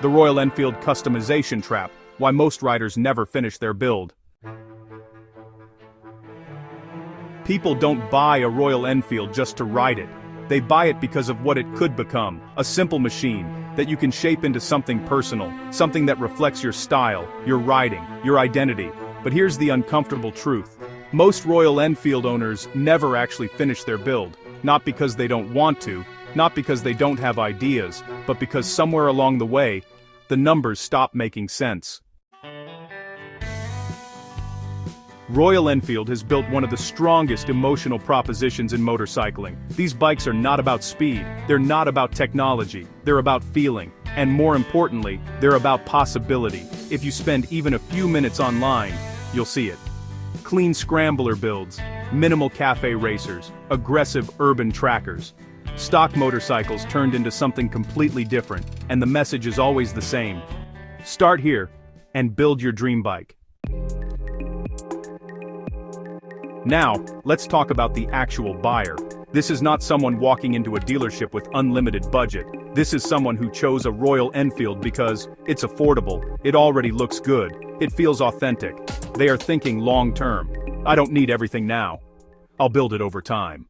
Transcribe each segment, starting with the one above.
The Royal Enfield customization trap, why most riders never finish their build. People don't buy a Royal Enfield just to ride it. They buy it because of what it could become, a simple machine that you can shape into something personal, something that reflects your style, your riding, your identity. But here's the uncomfortable truth. Most Royal Enfield owners never actually finish their build, not because they don't want to, not because they don't have ideas, but because somewhere along the way, the numbers stop making sense. Royal Enfield has built one of the strongest emotional propositions in motorcycling. These bikes are not about speed, they're not about technology, they're about feeling, and more importantly, they're about possibility. If you spend even a few minutes online, you'll see it. Clean scrambler builds, minimal cafe racers, aggressive urban trackers. Stock motorcycles turned into something completely different, and the message is always the same. Start here, and build your dream bike. Now, let's talk about the actual buyer. This is not someone walking into a dealership with unlimited budget. This is someone who chose a Royal Enfield because it's affordable, it already looks good, it feels authentic. They are thinking long-term. I don't need everything now. I'll build it over time.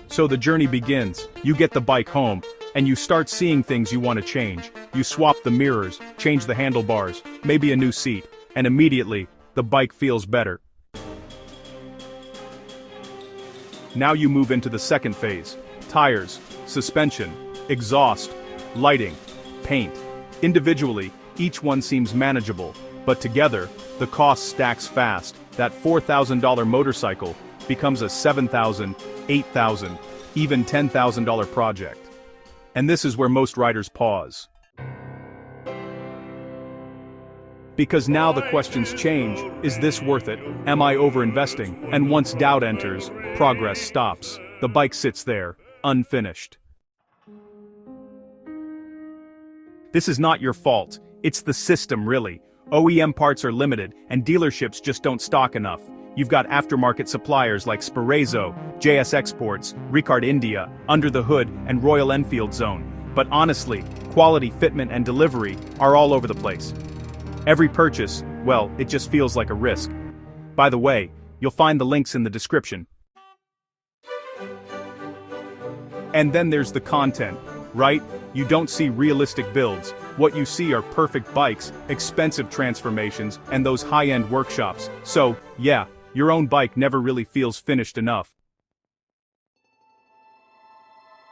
So the journey begins. You get the bike home, and you start seeing things you want to change. You swap the mirrors, change the handlebars, maybe a new seat, and immediately, the bike feels better. Now you move into the second phase. Tires, suspension, exhaust, lighting, paint. Individually, each one seems manageable, but together, the cost stacks fast. That $4,000 motorcycle becomes a $7,000, $8,000, even $10,000 project. And this is where most riders pause. Because now the questions change. Is this worth it? Am I overinvesting? And once doubt enters, progress stops. The bike sits there, unfinished. This is not your fault. It's the system, really. OEM parts are limited, and dealerships just don't stock enough. You've got aftermarket suppliers like Sporezo, JS Exports, Ricard India, Under the Hood, and Royal Enfield Zone. But honestly, quality, fitment, and delivery are all over the place. Every purchase, well, it just feels like a risk. By the way, you'll find the links in the description. And then there's the content, right? You don't see realistic builds. What you see are perfect bikes, expensive transformations, and those high-end workshops. So, yeah, your own bike never really feels finished enough.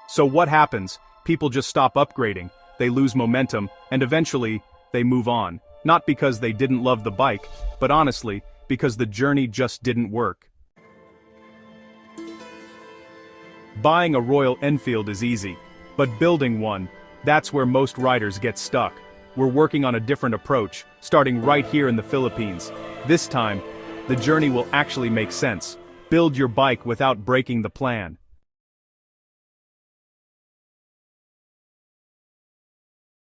So what happens? People just stop upgrading, they lose momentum, and eventually, they move on. Not because they didn't love the bike, but honestly, because the journey just didn't work. Buying a Royal Enfield is easy, but building one, that's where most riders get stuck. We're working on a different approach, starting right here in the Philippines. This time, the journey will actually make sense. Build your bike without breaking the plan.